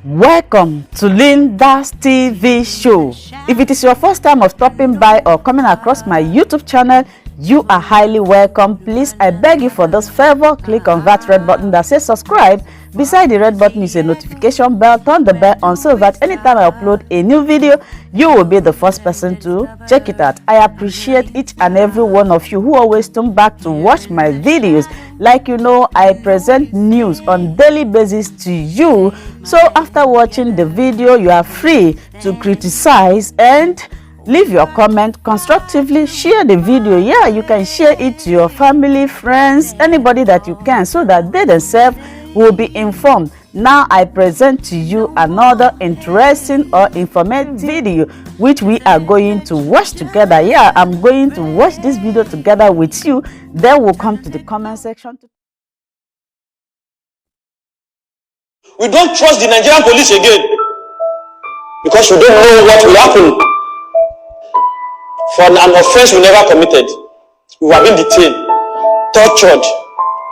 Welcome to Linda's TV show. If it is your first time of stopping by or coming across my YouTube channel, you are highly welcome. Please, I beg you for this favor, click on that red button that says subscribe. Beside the red button is a notification bell. Turn the bell on so that anytime I upload a new video, you will be the first person to check it out. I appreciate each and every one of you who always come back to watch my videos. Like you know, I present news on daily basis to you. So after watching the video, you are free to criticize and leave your comment constructively. Share the video. Yeah, you can share it to your family, friends, anybody that you can, so that they themselves will be informed. Now I present to you another interesting or informative video which we are going to watch together. Yeah, I'm going to watch this video together with you. Then we'll come to the comment section. We don't trust the Nigerian police again because we don't know what will happen for an offense we never committed. We have been detained, tortured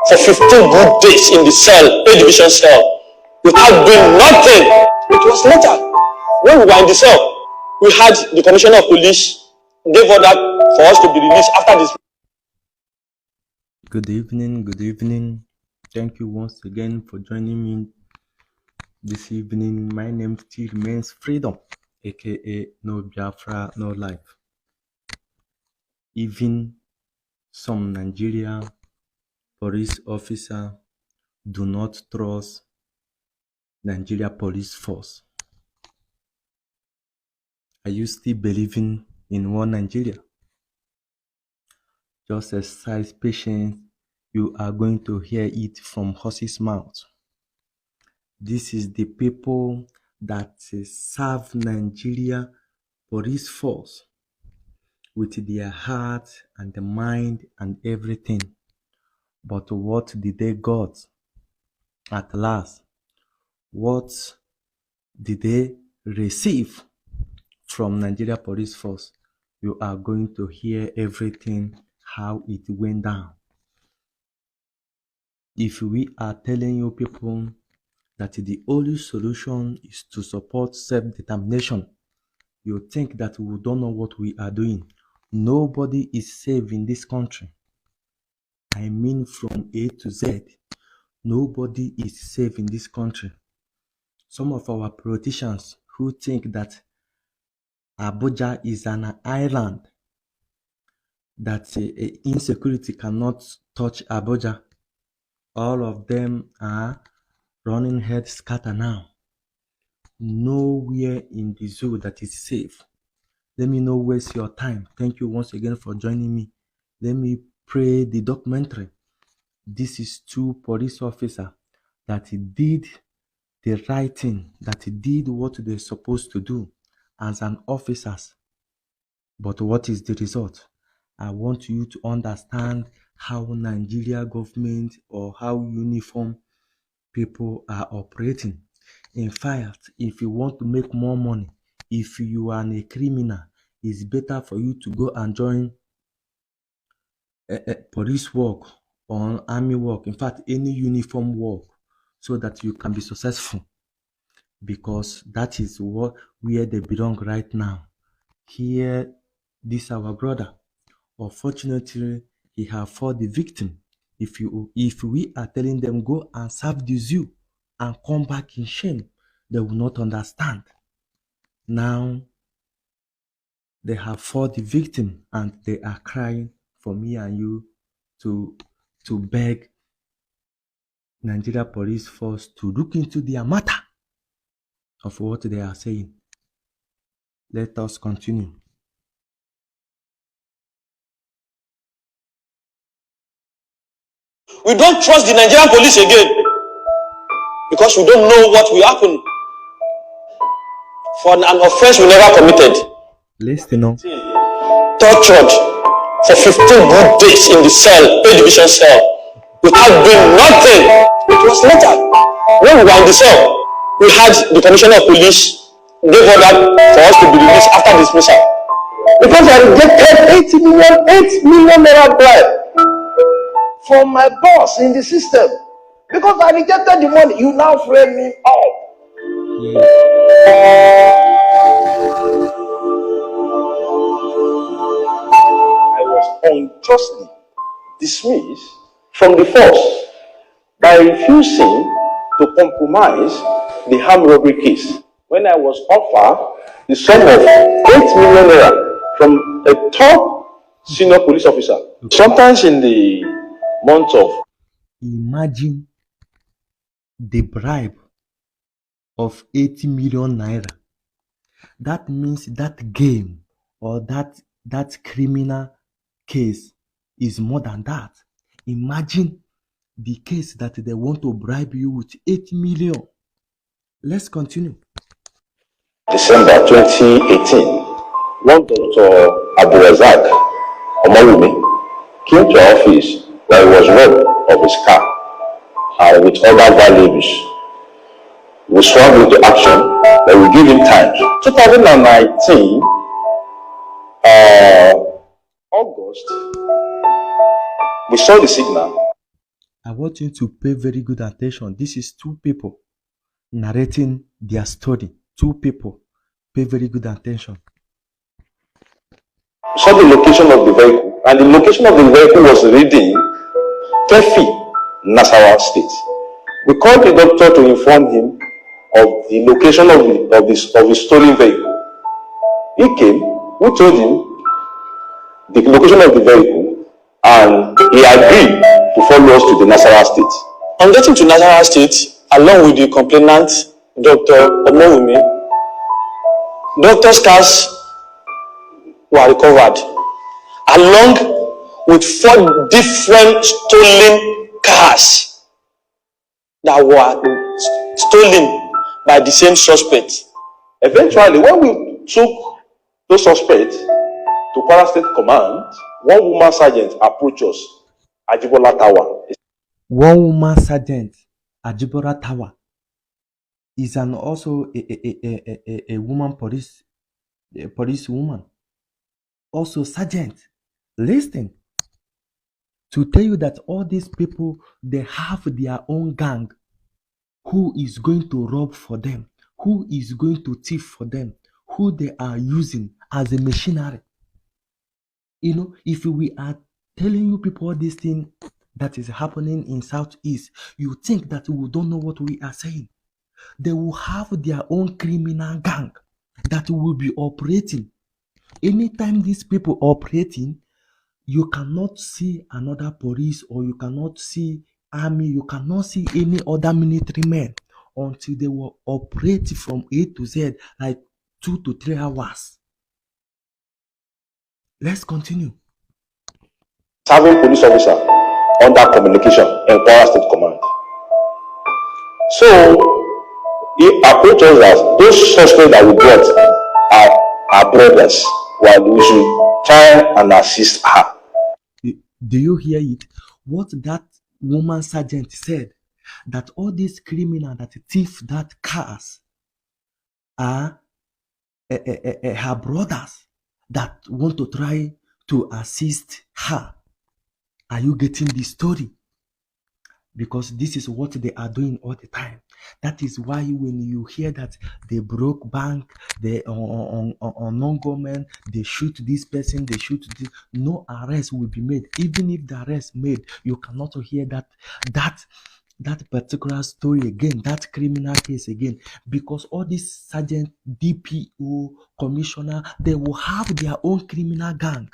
for 15 good days in the cell, A division cell, without doing nothing. It was later, when we were in the cell, we had the commissioner of police gave order for us to be released after this. Good evening. Thank you once again for joining me this evening. My name still remains Freedom, aka No Biafra, No Life. Even some Nigeria police officer do not trust Nigeria police force. Are you still believing in one Nigeria? Just exercise patience. You are going to hear it from horse's mouth. This is the people that serve Nigeria police force with their heart and the mind and everything. But what did they got at last? What did they receive from Nigeria police force? You are going to hear everything, how it went down. If we are telling you people that the only solution is to support self-determination, you think that we don't know what we are doing. Nobody is safe in this country. I mean from A to Z. Nobody is safe in this country. Some of our politicians who think that Abuja is an island, that insecurity cannot touch Abuja, all of them are running head scatter now. Nowhere in the zoo that is safe. Let me not waste your time. Thank you once again for joining me. Let me play the documentary. This is two police officers that did the right thing, that did what they're supposed to do as an officers. But what is the result? I want you to understand how Nigeria government or how uniform people are operating. In fact, if you want to make more money, if you are a criminal, it's better for you to go and join police work or army work. In fact, any uniform work, so that you can be successful, because that is where they belong right now. Here, this our brother. Unfortunately, he have fought the victim. If we are telling them go and serve the zoo and come back in shame, they will not understand. Now they have fought the victim and they are crying for me and you to beg Nigeria police force to look into their matter of what they are saying. Let us continue. We don't trust the Nigerian police again because we don't know what will happen for an offense we never committed. Listen up. Tortured for 15 good days in the cell, A division cell, without doing nothing. It was later, when we were in the cell, we had the commissioner of police gave order for us to be released after dismissal. Because I rejected 8 million naira bribe from my boss in the system. Because I rejected the money, you now frame me up Yes. I was unjustly dismissed from the force by refusing to compromise the armed robbery case when I was offered the sum of 8 million naira from a top senior police officer. Sometimes in the month of Imagine the bribe of 80 million naira. That means that game or that criminal case is more than that. Imagine the case that they want to bribe you with 8 million. Let's continue. December 2018, one Dr. SH0CK came to our office that he was robbed of his car and with other valuables. We swung into action that we give him time. 2019, August, we saw the signal. I want you to pay very good attention. This is two people narrating their story. Two people. Pay very good attention. We saw the location of the vehicle, and the location of the vehicle was reading Kefi, Nasarawa State. We called the doctor to inform him of the location of the stolen vehicle. He came, we told him the location of the vehicle, and he agreed to follow us to the Nasarawa State. On getting to Nasarawa State, along with the complainant, Dr. Omowumi, doctor's cars were recovered, along with 4 different stolen cars that were stolen by the same suspect. Eventually, when we took those suspects to Kwara State Command, one woman sergeant approached us, Ajibola Tower. One woman sergeant, Ajibora Tower, is also a woman police woman. Also sergeant, listen, to tell you that all these people, they have their own gang who is going to rob for them, who is going to thief for them, who they are using as a machinery. You know, if we are telling you people this thing that is happening in Southeast, you think that we don't know what we are saying. They will have their own criminal gang that will be operating. Anytime these people operating, you cannot see another police, or you cannot see army, you cannot see any other military men until they will operate from A to Z, like 2 to 3 hours. Let's continue. Serving police officer under communication in Kwara State Command. So he approached us as those suspects that we brought are our brothers, while we should try and assist her. Do you hear it? What that woman sergeant said, that all these criminals that thief that cars are her brothers that want to try to assist her. Are you getting the story? Because this is what they are doing all the time. That is why when you hear that they broke bank, they on non-government, they shoot this person, they shoot this, no arrest will be made. Even if the arrest made, you cannot hear that particular story again, that criminal case again, because all these sergeant, DPO, commissioner, they will have their own criminal gang.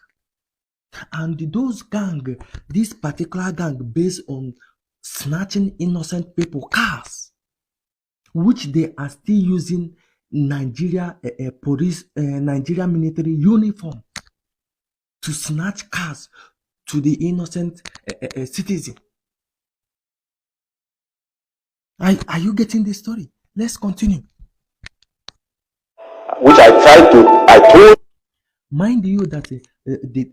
And those gang, this particular gang, based on snatching innocent people cars, which they are still using Nigeria police, Nigeria military uniform to snatch cars to the innocent citizen. Are you getting the story? Let's continue. Which I told. Mind you that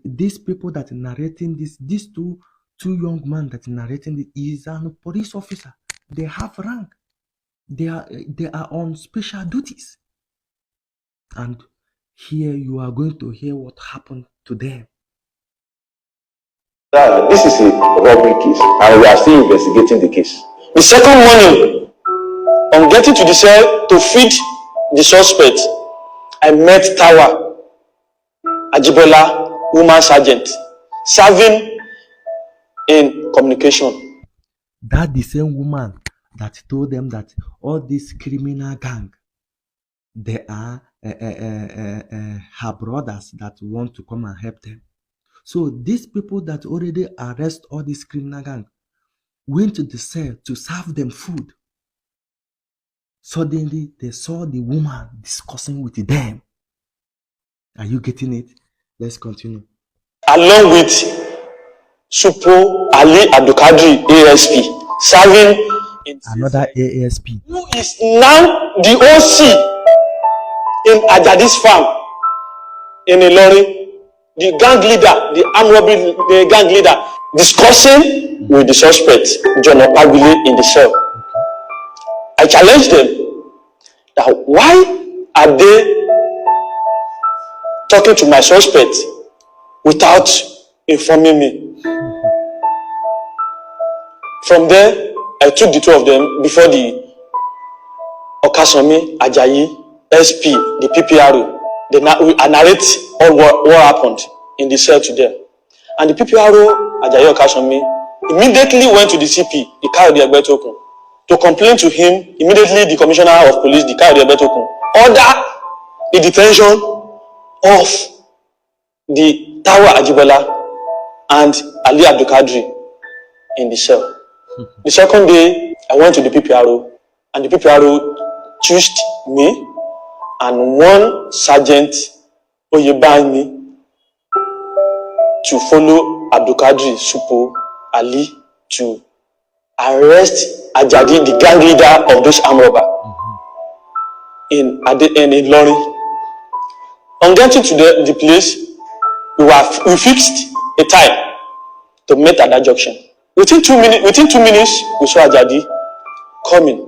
these people that are narrating this, these two young men that are narrating this, is a police officer. They have rank. They are on special duties. And here you are going to hear what happened to them. This is a robbery case, and we are still investigating the case. The second morning, on getting to the cell to feed the suspect, I met Tawa Ajibola, woman sergeant, serving in communication. That the same woman that told them that all this criminal gang, they are her brothers that want to come and help them. So these people that already arrest all this criminal gang went to the cell to serve them food. Suddenly, they saw the woman discussing with them. Are you getting it? Let's continue. Along with Supo Ali Abdulkadri, ASP, serving in Another ASP. who is now the OC in Ajadi's farm in Ilorin, the gang leader, the armed robbery, the gang leader, discussing with the suspect, John Opagile, in the cell. I challenged them that why are they talking to my suspect without informing me? From there, I took the two of them before the Okasomi, Ajayi, SP, the PPRO. I narrate all what happened in the cell to them. And the PPRO, Ajayi Okasomi, immediately went to the CP, the Kayode Egbetokun, to complain to him. Immediately, the Commissioner of Police, the Kayode Egbetokun, ordered the detention of the Tawa Ajibola and Ali Abdulkadri in the cell. The second day, I went to the PPRO, and the PPRO chose me and one Sergeant Oyebani to follow Abdulkadri, Supo, Ali to arrest Ajadi, the gang leader of those armed robbers, in Ilorin. On getting to the place, we fixed a time to meet at that junction. Within 2 minutes, we saw Ajadi coming,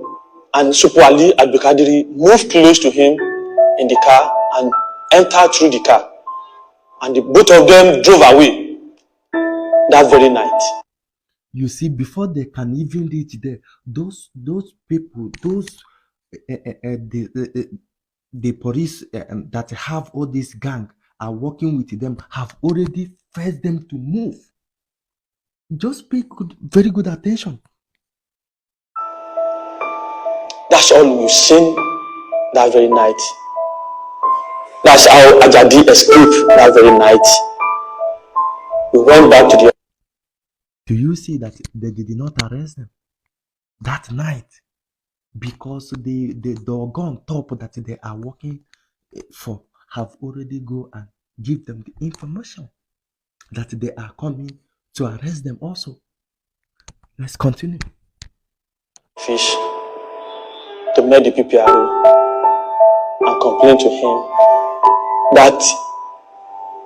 and Supo Ali Abdulkadri moved close to him in the car and entered through the car, and both of them drove away that very night. You see, before they can even reach there, those people, the police that have all this gang are working with them, have already forced them to move. Just pay very good attention. That's all we've seen that very night. That's how Ajadi escaped that very night. We went back to the... Do you see that they did not arrest them that night? Because the doggone top that they are working for have already go and give them the information that they are coming to arrest them also. Let's continue. Fish to meet the PPRO and complain to him that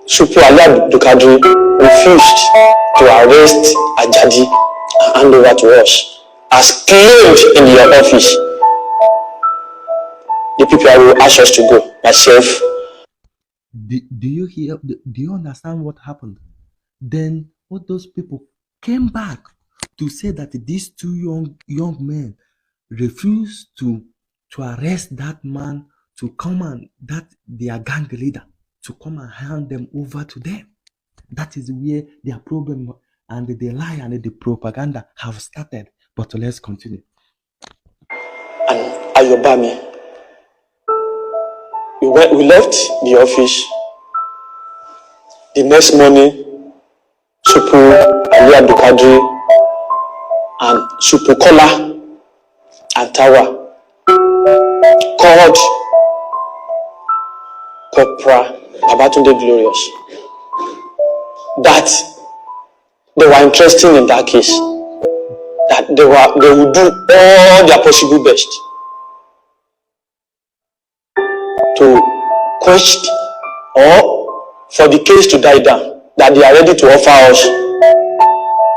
Supo Ali Abdulkadri refused to arrest Ajadi and hand over to us as claimed in your office. The PPRO asked us to go. Myself. Do you hear? Do you understand what happened? Then all those people came back to say that these two young men refused to arrest that man, to come and that their gang leader to come and hand them over to them. That is where their problem and the lie and the propaganda have started. But let's continue. And Ayobami, we left the office. The next morning, Supo Ali Abdulkadri and Supo Kola and Tawa called Corporal Babatunde Glorious that they were interested in that case, that they would do all their possible best to quench or for the case to die down, that they are ready to offer us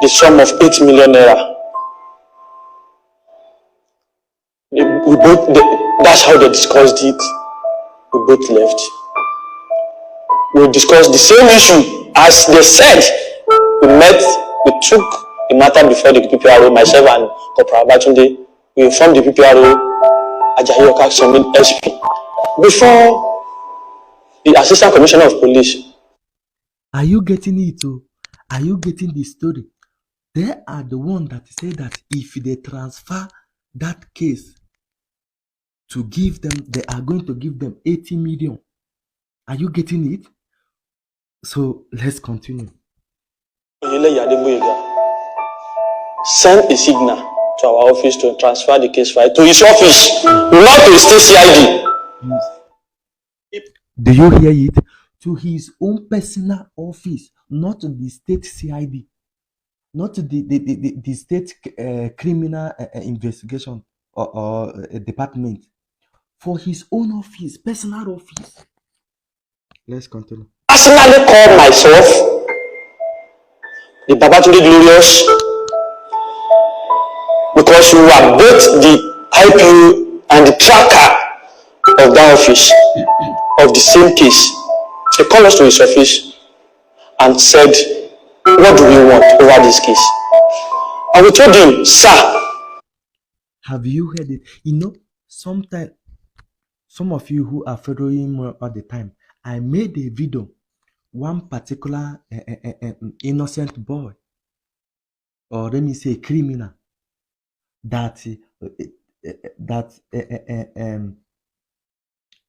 the sum of 8 million naira. That's how they discussed it. We both left. We discussed the same issue as they said. We took the matter before the PPRO, myself and Corporal Batunde. We informed the PPRO SH0CK SP before the Assistant Commissioner of Police. Are you getting it? Oh? Are you getting the story? They are the one that say that if they transfer that case to give them, they are going to give them 80 million. Are you getting it? So let's continue. Send a signal to our office to transfer the case file to his office, not to the state CID. Do you hear it? To his own personal office, not to the state CID, not to the state criminal investigation or department. For his own office, personal office. Let's continue. Personally call myself, the Babatunde Glorious, because you are both the IPO and the tracker of that office of the same case. He called us to his office and said, what do we want over this case? And we told him, sir. Have you heard it? You know, sometimes, some of you who are following me all the time, I made a video, one particular innocent boy, or let me say criminal, that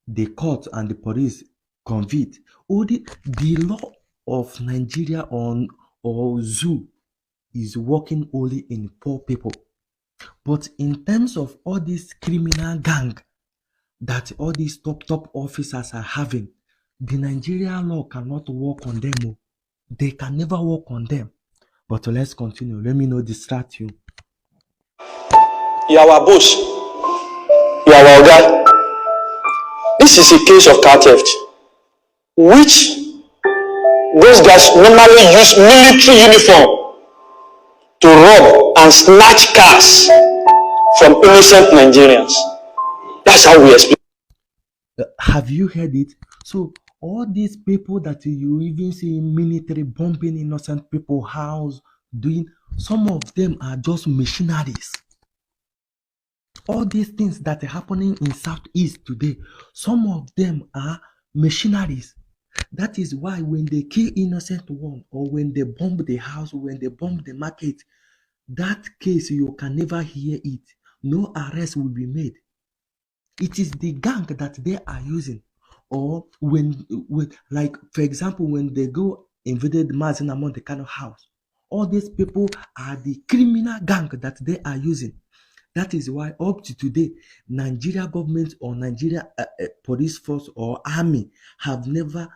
the court and the police convict. The law of Nigeria or zoo is working only in poor people. But in terms of all this criminal gang that all these top officers are having, the Nigerian law cannot work on them. Oh. They can never work on them. But let's continue. Let me not distract you. You are our boss. You are our guy. This is a case of car theft, which those guys normally use military uniform to rob and snatch cars from innocent Nigerians. That's how we explain. Have you heard it? So all these people that you even see in military bombing innocent people house, doing, some of them are just missionaries. All these things that are happening in Southeast today, some of them are missionaries. That is why when they kill innocent one, or when they bomb the house, when they bomb the market, that case you can never hear it. No arrest will be made. It is the gang that they are using. Or when like for example, when they go invaded Mazin Amon the kind of house, all these people are the criminal gang that they are using. That is why up to today, Nigeria government or Nigeria police force or army have never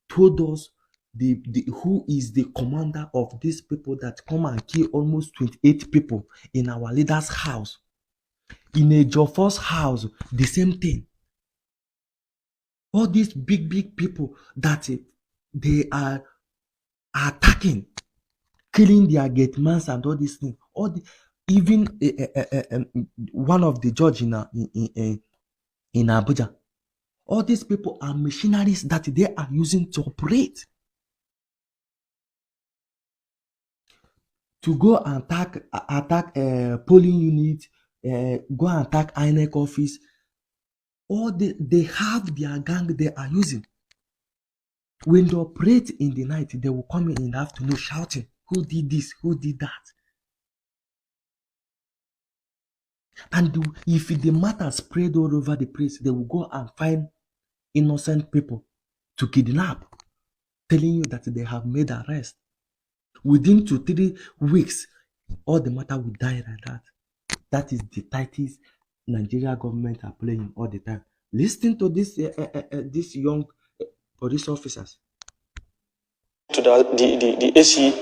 told us the who is the commander of these people that come and kill almost 28 people in our leader's house. In a Jofor's house, the same thing. All these big people that they are attacking, killing their gate mans and all these things. Even one of the judge in Abuja. All these people are machineries that they are using to operate. To go and attack polling unit, go and attack INEC office. Or they have their gang they are using. When they operate in the night, they will come in the afternoon shouting, who did this, who did that? And if the matter spread all over the place, they will go and find innocent people to kidnap, telling you that they have made arrest. Within 2 to 3 weeks, all the matter will die like that. That is the tactics Nigeria government are playing all the time. Listen to this these young police officers. To the AC,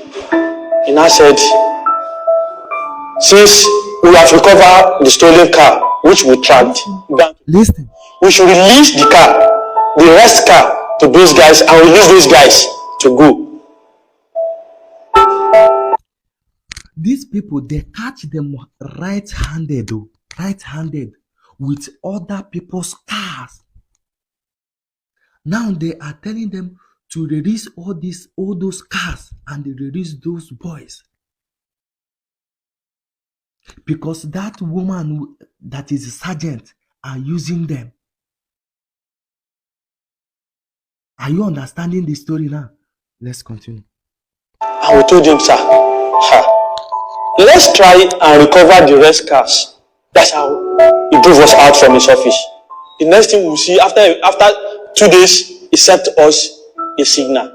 he now said, since we have recovered the stolen car, which we tracked down, listen, we should release the car, the rest car, to those guys and release those guys to go. These people, they catch them right-handed with other people's cars. Now they are telling them to release all those cars and they release those boys. Because that woman that is a sergeant are using them. Are you understanding the story now? Let's continue. And we told him, sir, let's try and recover the rest cars. That's how he drove us out from his office. The next thing we'll see, after 2 days, he sent us a signal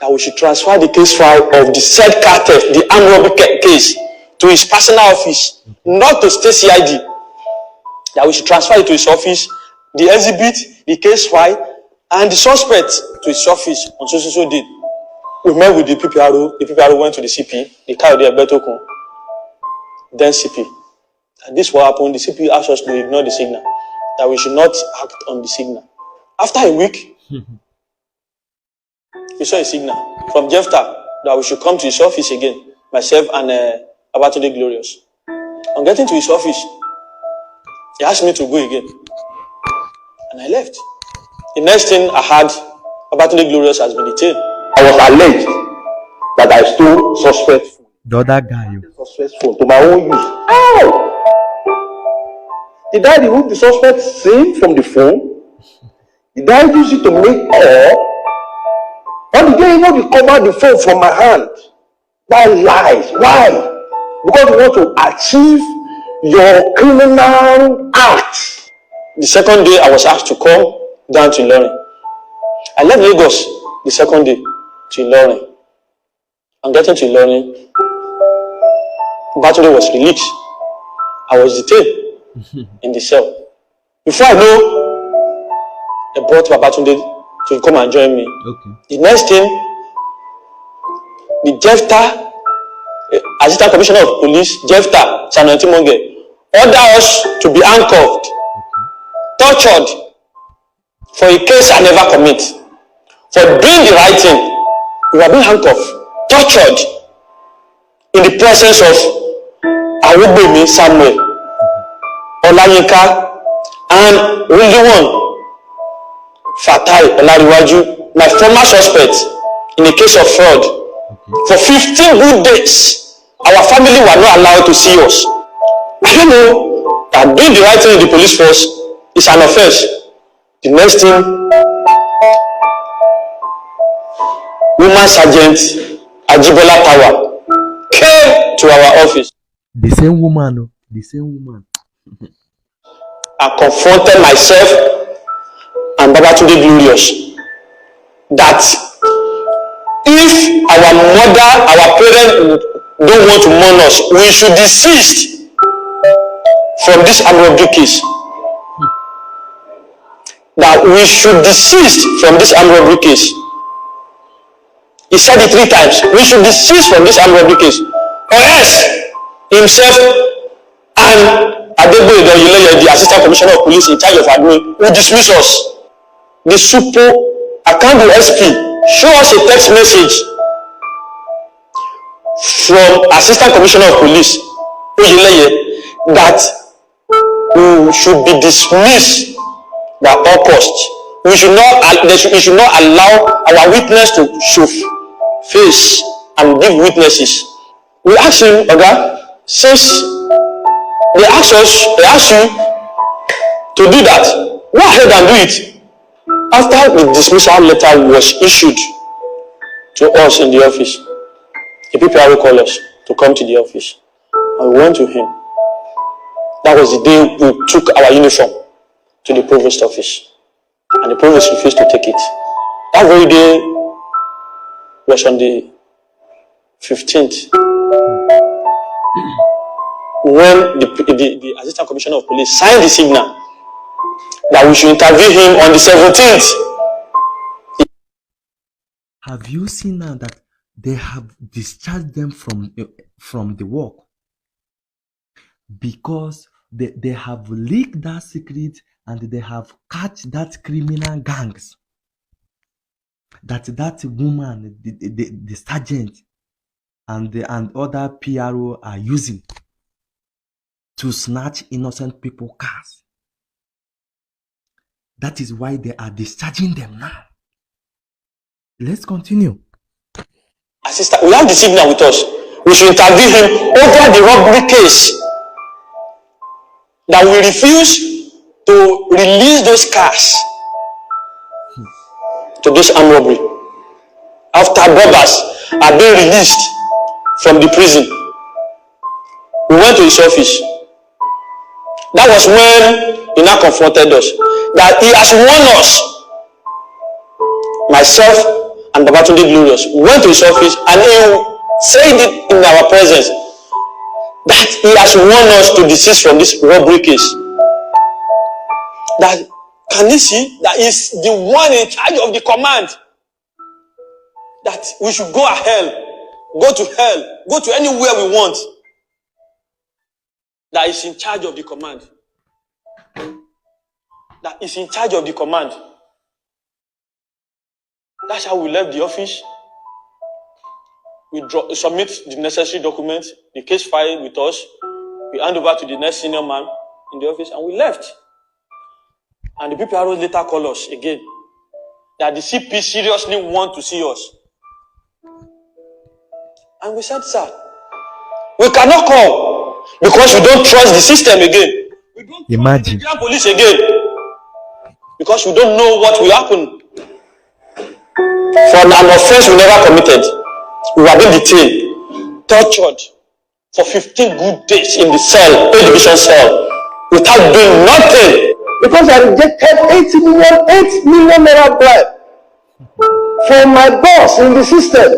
that we should transfer the case file of the said car theft, the armed robbery case, to his personal office, not to state CID. That we should transfer it to his office, the exhibit, the case file, and the suspect to his office on so date. We met with the PPRO. The PPRO went to the CP. They carried their betokun. Then CP. And this what happened. The CP asked us to ignore the signal, that we should not act on the signal. After a week, we saw a signal from Jefta that we should come to his office again, myself and Abatunde Glorious. On getting to his office, he asked me to go again, and I left. The next thing I heard, Abatunde Glorious has been detained. I was alleged that I stole suspect phone. The other guy. Suspect phone to my own use. How? Did I remove the suspect SIM from the phone? Did I use it to make call? Or did they even recover the phone from my hand? That lies. Why? Because you want to achieve your criminal act. The second day, I was asked to come down to Ilorin. I left Lagos the second day to Ilorin. On getting to Ilorin, Babatunde was released. I was detained in the cell. Before I know, they brought Babatunde to come and join me. Okay. The next thing, the Jefta, Assistant Commissioner of Police, Jefta, Sanoeti Monge, ordered us to be handcuffed, tortured for a case I never commit. For doing the right thing, we were being handcuffed, tortured in the presence of Awubemi Samuel, Olayinka, and Rilwan Fatai Olariwaju, my former suspect in a case of fraud. For 15 good days, our family were not allowed to see us. I don't know that doing the right thing in the police force is an offense. The next thing, Woman Sergeant Ajibola Tower came to our office. The same woman, the same woman. I confronted myself and Babatunde Glorious that if our mother, our parents don't want to mourn us, we should desist from this armed robbery case. That we should desist from this armed robbery case. He said it 3 times. We should desist from this armed robbery case. Or else, himself and Adegboye Oyeleye, the Assistant Commissioner of Police in charge of admin, will dismiss us. The Supo Akandu SP show us a text message from Assistant Commissioner of Police Oyeleye that we should be dismissed by all costs. We should not allow our witness to show face and give witnesses. We asked him, Oga, since they asked you to do that, go ahead and do it. After the dismissal letter was issued to us in the office, the PPRO called us to come to the office, and we went to him. That was the day we took our uniform to the provost office, and the provost refused to take it. That very day was on the 15th, when the Assistant Commissioner of Police signed the signal that we should interview him on the 17th. Have you seen now that they have discharged them from the work? Because they have leaked that secret and they have catch that criminal gangs that woman, the sergeant and other PRO are using to snatch innocent people cars. That is why they are discharging them now. Let's continue. Assistant, we have the signal with us. We should interview him over the robbery case. That we refuse to release those cars to this armed robbery. After robbers are being released from the prison, we went to his office. That was when he now confronted us that he has warned us. Myself and Babatunde Glorious went to his office and he said it in our presence that he has warned us to desist from this robbery case. That can you see that is the one in charge of the command, that we should go to hell, go to anywhere we want. That is in charge of the command. That is in charge of the command. That's how we left the office. We submit the necessary documents, the case file with us. We hand over to the next senior man in the office and we left. And the PPRO later called us again that the CP seriously want to see us. And we said, sir, we cannot come because we don't trust the system again. We don't trust the Nigerian police again because we don't know what will happen. For an offense we never committed, we have been detained, tortured for 15 good days in the cell, A division cell, without doing nothing. Because I rejected 8 million naira bribe from my boss in the system.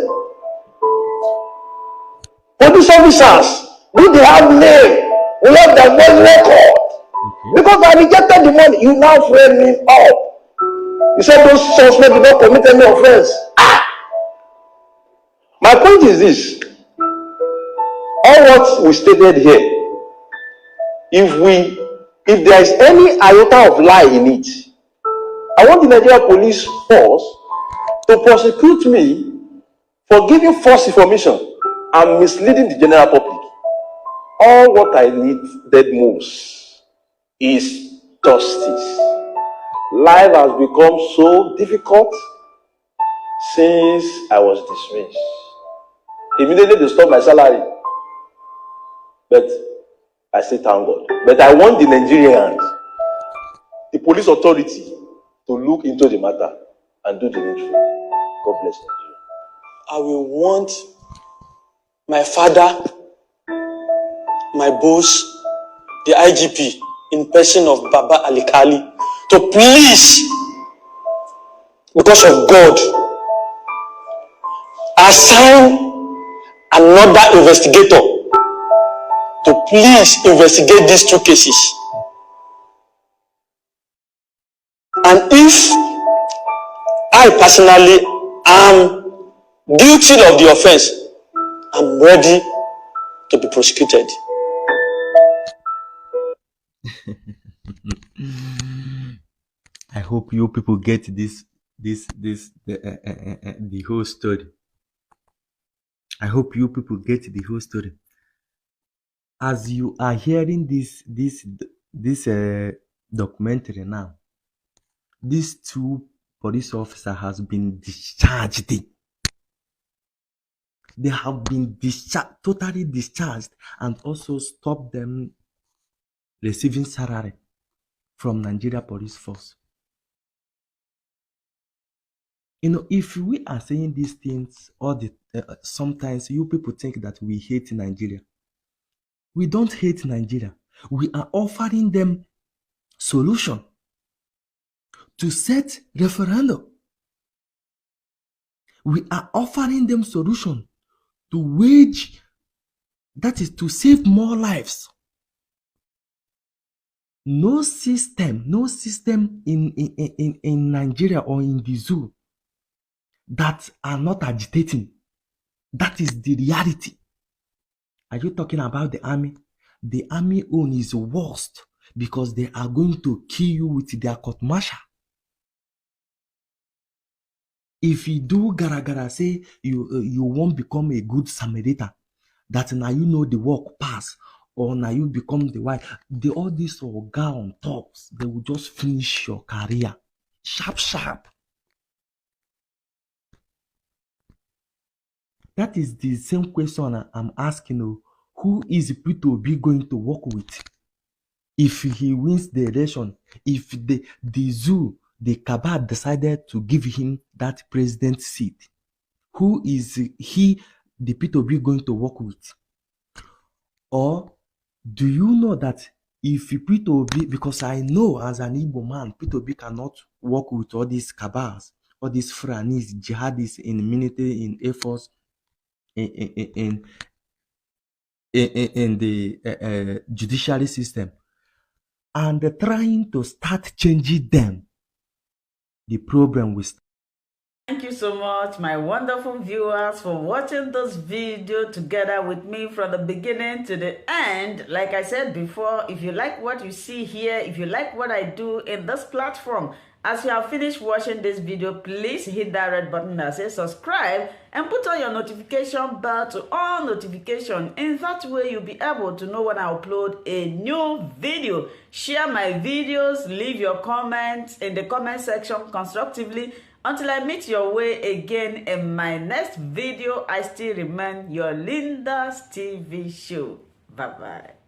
Police officers, do they have name? We have their voice record. Because I rejected the money, you now frame me up. You said those suspects did not commit any offense. My point is this: all what we stated here, if there is any iota of lie in it, I want the Nigerian police force to prosecute me for giving false information and misleading the general public. All what I needed most is justice. Life has become so difficult since I was dismissed. Immediately they stopped my salary. But I say thank God. But I want the Nigerians, the police authority, to look into the matter and do the needful. God bless Nigeria. I will want my father, my boss, the IGP, in person of Baba Alikali, to please, because of God, assign another investigator to please investigate these 2 cases. And if I personally am guilty of the offense, I'm ready to be prosecuted. I hope you people get the whole story. I hope you people get the whole story. As you are hearing this documentary now, these 2 police officers has been discharged. They have been totally discharged, and also stop them receiving salary from Nigeria Police Force. If we are saying these things, sometimes you people think that we hate Nigeria. We don't hate Nigeria. We are offering them solution to set referendum. We are offering them solution to wage, that is to save more lives. No system in Nigeria or in the zoo that are not agitating. That is the reality. Are you talking about the army? The army own is worst because they are going to kill you with their court martial. If you do gara say you won't become a good Samaritan, that now you know the work pass, or now you become the wife, all these oga on tops, they will just finish your career sharp. That is the same question I'm asking. Who is Peter Obi going to work with? if he wins the election, if the zoo, the cabal decided to give him that president seat, who is he, the P2B, going to work with? Or do you know that if P2B, because I know as an Igbo man, P2B cannot work with all these cabals, all these Fulanis, jihadists in military, in Air Force, in the judiciary system, and trying to start changing them, the problem will start. Thank you so much, my wonderful viewers, for watching this video together with me from the beginning to the end. Like I said before, if you like what you see here, if you like what I do in this platform, as you have finished watching this video, please hit that red button that says subscribe and put on your notification bell to all notification. In that way, you'll be able to know when I upload a new video. Share my videos, leave your comments in the comment section constructively. Until I meet your way again in my next video, I still remain your Linda's TV show. Bye-bye.